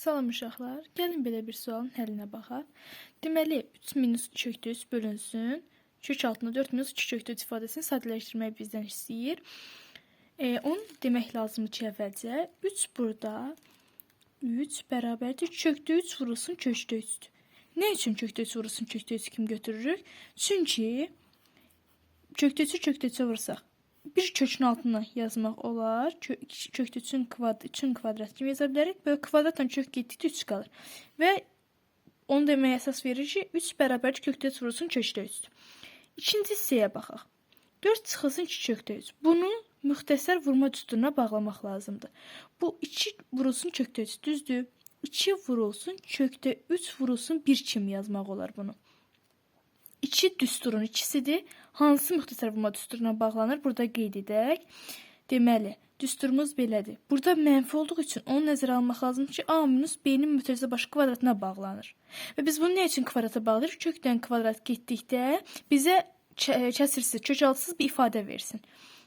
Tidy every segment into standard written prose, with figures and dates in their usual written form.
Salam uşaqlar, gəlin belə bir sualın həllinə baxaq. Deməli, 3 minus 2 kökdə 3 bölünsün. Kök altında 4 minus 2 kökdə 3 ifadəsini sadələşdirməyi bizdən istəyir. Onu demək lazımdır ki, əvvəlcə 3 burada 3 bərabərdir. Kökdə 3 vurulsun kökdə 3-dür. Nə üçün kökdə 3 vurulsun kökdə 3 kimi götürürük? Çünki kökdə 3-ü kökdə 3-ə vursaq, bir kökün altına yazmaq olar. Kökdə 3-ün kvadrat kimi yaza bilərik. Böyle kvadratla kök getdikdə 3 qalır. Və onu deməyə əsas verir ki, 3 bərabərdir kökdə 3 vurulsun kökdə 3-dür. İkinci hissəyə baxaq. 4 çıxılsın 2 kökdə 3. Bunu müxtəsər vurma düsturuna bağlamaq lazımdır. Bu 2 vurulsun kökdə 3 düzdür. 2 vurulsun kökdə 3 vurulsun 1 kimi yazmaq olar bunu. 2 düsturun ikisidir. Hansı müxtəsər vurma düsturuna bağlanır? Burada qeyd edək. Deməli, düsturumuz belədir. Burada mənfi olduğu üçün onu nəzərə almaq lazımdır ki, A minus B-nin mütərizə başı kvadratına bağlanır. Və biz bunu nə üçün kvadrata bağlayırıq? Kökdən kvadrat getdikdə bizə kəsirsiz, kökaltsız bir ifadə versin.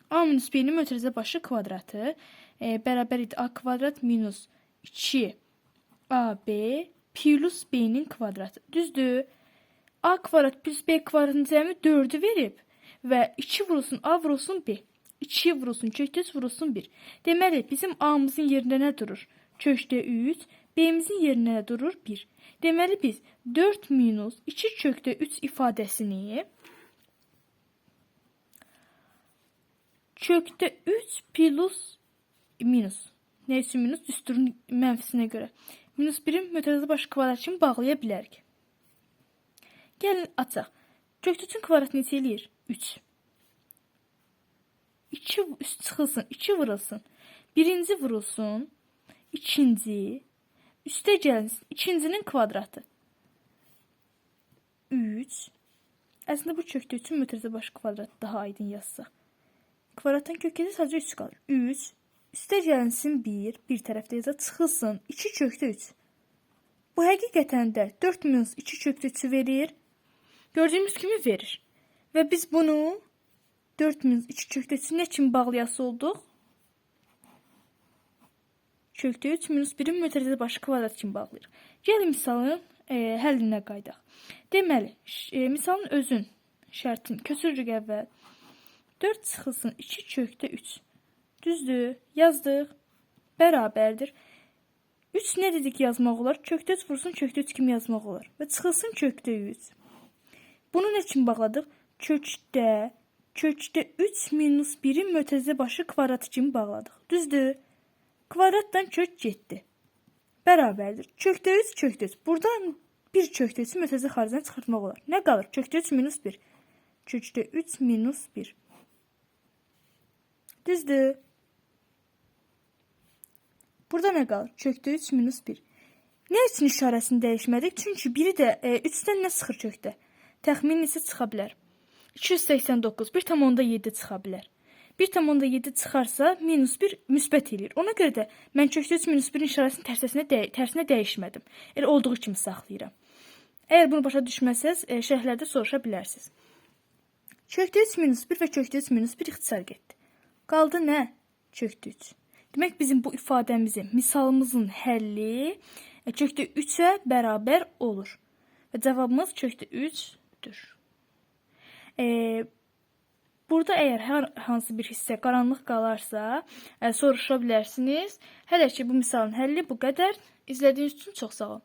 A minus B-nin mütərizə başı kvadratı bərabər idi A kvadrat minus 2 AB plus B-nin kvadratı. Düzdür? A kvadrat plus B kvadratın cəmi 4'ü verib və 2 vurulsun A vurulsun B. 2 vurulsun kökdə 3 vurulsun 1. Deməli, bizim A'mızın yerində nə durur? Kökdə 3. B'mizin yerində nə durur? 1. Deməli, biz 4 minus 2 kökdə 3 ifadəsini kökdə 3 plus minus. Nə üçün minus? Düsturun mənfisinə görə. Minus 1'in mütərizə başı kvadrat kimi bağlaya bilərik. Gəlin açaq. Kökdə 3-ün kvadratını neçə eləyir? 3. 2 üst çıxılsın, 2 vurulsun. Birinci vurulsun, ikinci, üstə gəlsin, ikincinin kvadratı. 3. Əslində bu kökdə 3-ün mütərizə başı kvadratı daha aydın yazsaq. Kvadratdan kökdə sadəcə 3 qalır. 3. Üstə gəlsin 1, bir tərəfdə yazaq, çıxılsın, 2 kökdə 3. Bu həqiqətən də 4 minus 2 kökdə 3'ü verir. Gördüyümüz kimi verir. Və biz bunu 4 minus 2 kökdə 3'ü nə kimi bağlayası olduq? Kökdə 3 minus 1'in mütərizə başı kvadrat kimi bağlayırıq. Gəlin misalın həllinə qaydaq. Deməli, misalın özün şərtini köçürürük əvvəl. 4 çıxılsın 2 kökdə 3. Düzdür? Yazdıq. Bərabərdir. 3 nə dedik yazmaq olar? Kökdə 3 vursun kökdə 3 kimi yazmaq olar. Və çıxılsın kökdə 3. Bunu nə üçün bağladıq? Kökdə 3 minus 1'in mütərizə başı kvadratı kimi bağladıq. Düzdür? Kvadratdan kök getdi. Bərabərdir. Kökdə 3, kökdə 3. Buradan bir kökdə 3'ü mütərizə xaricdən çıxartmaq olar. Nə qalır? Kökdə 3 minus 1. Kökdə 3 minus 1. Düzdür? Burada nə qalır? Kökdə 3 minus 1. Nə üçün işarəsini dəyişmədik? Çünki biri də 3'dən nə çıxır kökdə? Təxmin isə çıxa bilər. 289, 1,7 çıxa bilər. 1,7 çıxarsa, minus 1 müsbət eləyir. Ona görə də mən kökdə 3 minus 1'in işarəsini tərsinə dəyişmədim. Elə olduğu kimi saxlayıram. Əgər bunu başa düşməsəz, şərhlərdə soruşa bilərsiniz. Kökdə 3 minus 1 və kökdə 3 minus 1 ixtisar getdi. Qaldı nə? Kökdə 3. Demək, bizim bu ifadəmizin, misalımızın həlli kökdə 3'ə bərabər olur. Və cavabımız kökdə 3'dür. Burada əgər hər hansı bir hissə qaranlıq qalarsa, soruşa bilərsiniz. Hələ ki, bu misalın həlli bu qədər. İzlədiyiniz üçün çox sağ olun.